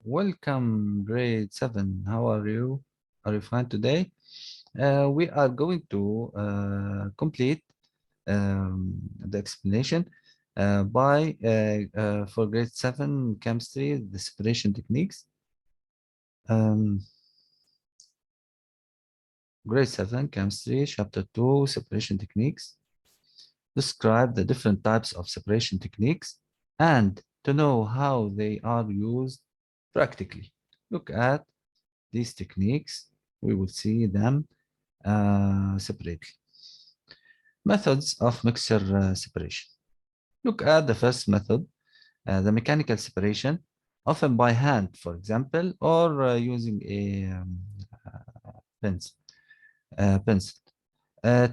Welcome, grade 7. How are you? Are you fine today? We are going to complete the explanation for grade 7 chemistry, the separation techniques. Um, grade 7 chemistry, chapter 2, separation techniques. Describe the different types of separation techniques and to know how they are used practically. Look at these techniques. We will see them separately. Methods of mixture separation. Look at the first method, the mechanical separation, often by hand, for example, or using a pencil.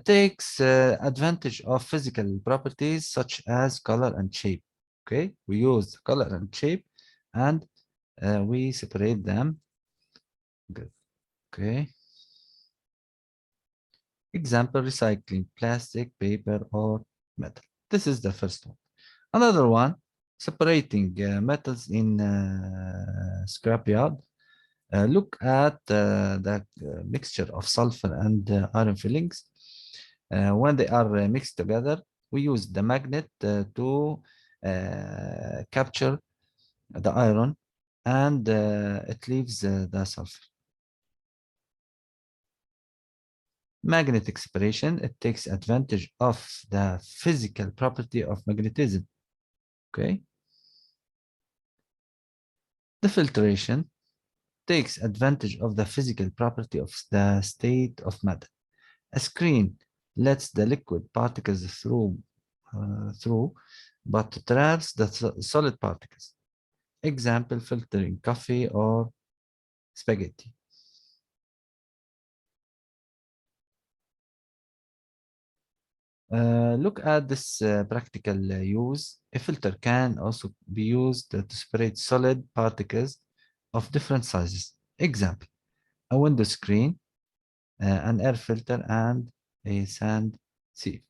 Takes advantage of physical properties such as color and shape. Okay, we use color and shape, and we separate them. Good. Okay. Example, recycling plastic, paper, or metal. This is the first one. Another one, separating metals in scrapyard. Look at the mixture of sulfur and iron fillings. When they are mixed together, we use the magnet to capture the iron, and it leaves the sulfur. Magnetic separation, it takes advantage of the physical property of magnetism. Okay. The filtration takes advantage of the physical property of the state of matter. A screen lets the liquid particles through, but traps the solid particles. Example, filtering coffee or spaghetti. Look at this practical use. A filter can also be used to separate solid particles of different sizes. Example, a window screen, an air filter, and a sand sieve.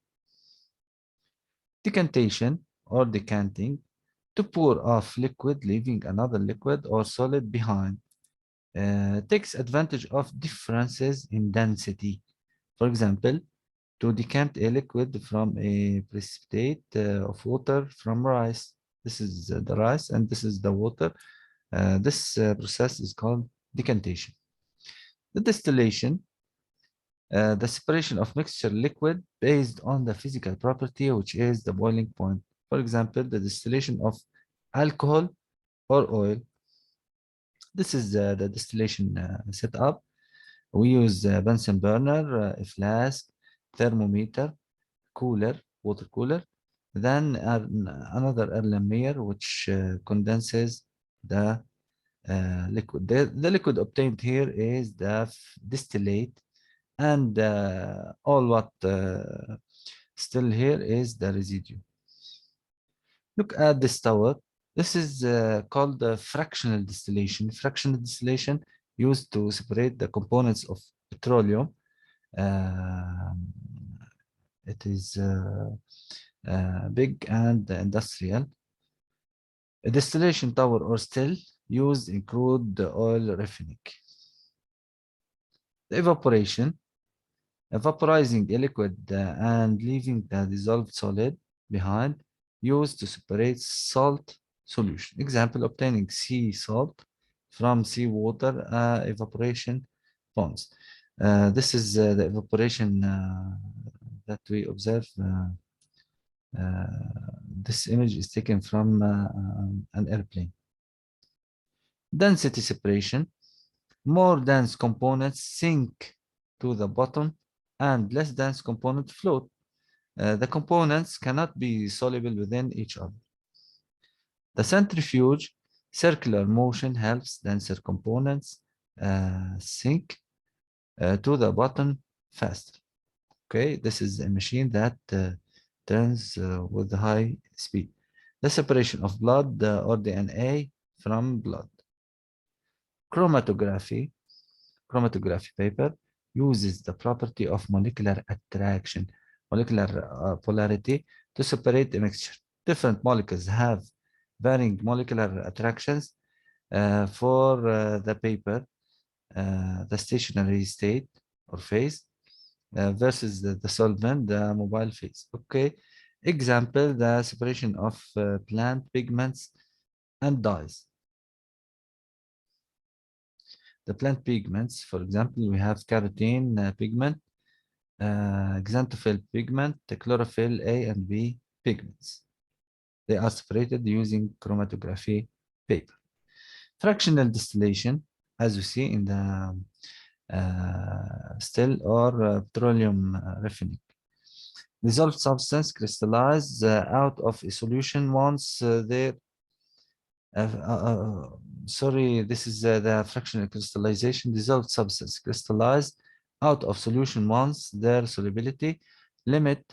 Decantation or decanting, to pour off liquid, leaving another liquid or solid behind. Takes advantage of differences in density. For example, to decant a liquid from a precipitate of water from rice. This is the rice and this is the water. This process is called decantation. The distillation, the separation of mixture liquid based on the physical property, which is the boiling point. For example, the distillation of alcohol or oil. This is the distillation setup. We use a Bunsen burner, a flask, thermometer, cooler, water cooler, then another Erlenmeyer, which condenses the liquid. The liquid obtained here is the distillate, and all what still here is the residue. Look at this tower. This is called fractional distillation. Fractional distillation used to separate the components of petroleum. It is big and industrial. A distillation tower or still used in crude oil refining. The evaporation, vaporizing a liquid and leaving the dissolved solid behind, used to separate salt solution. Example, obtaining sea salt from seawater evaporation ponds. This is the evaporation that we observe. This image is taken from an airplane. Density separation. More dense components sink to the bottom and less dense components float. The components cannot be soluble within each other. The centrifuge, circular motion helps denser components sink to the bottom faster. Okay, this is a machine that turns with high speed. The separation of blood or DNA from blood. Chromatography paper uses the property of molecular attraction, molecular polarity to separate a mixture. Different molecules have varying molecular attractions. For the paper, the stationary state or phase versus the solvent, the mobile phase. Okay. Example, the separation of plant pigments and dyes. The plant pigments, for example, we have carotene pigment, xanthophyll pigment, the chlorophyll A and B pigments. They are separated using chromatography paper. Fractional distillation, as you see in the still or petroleum refining. Dissolved substance crystallize out of a solution once sorry, this is the fractional crystallization. Dissolved substance crystallized out of solution once their solubility limit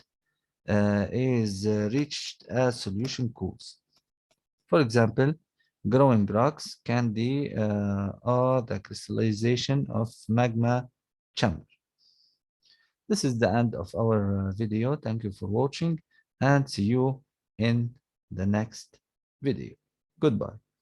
is reached as solution cools. For example, growing rocks, candy, or the crystallization of magma chamber. This is the end of our video. Thank you for watching and see you in the next video. Goodbye.